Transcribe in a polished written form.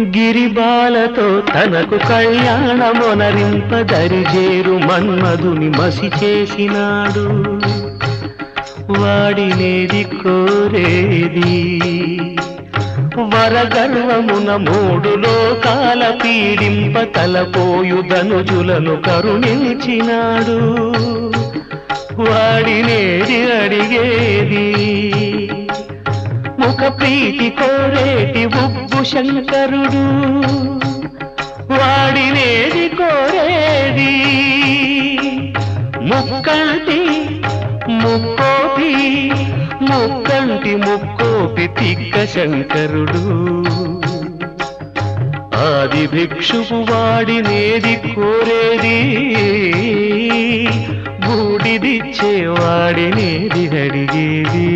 గిరిబాలతో తనకు కళ్యాణమొనరింప దరిజేరు మన్మధుని మసి చేసినాడు. వాడినేది కోరేది వరగర్వమున మూడు లోకాల పీడింప తలపోయు ధనుజులను కరుణించినాడు. వాడినేది అడిగేది ముఖ ప్రీతి కోరేటి ఉబ్బు శంకరుడు. వాడినేది కోరేది ముక్కంటి ముక్కోపి ముక్కంటి ముక్కోపి తిక్క శంకరుడు. ఆది భిక్షువు వాడినేది కోరేది బూడిదిచ్చే వాడినేది అడిగేది.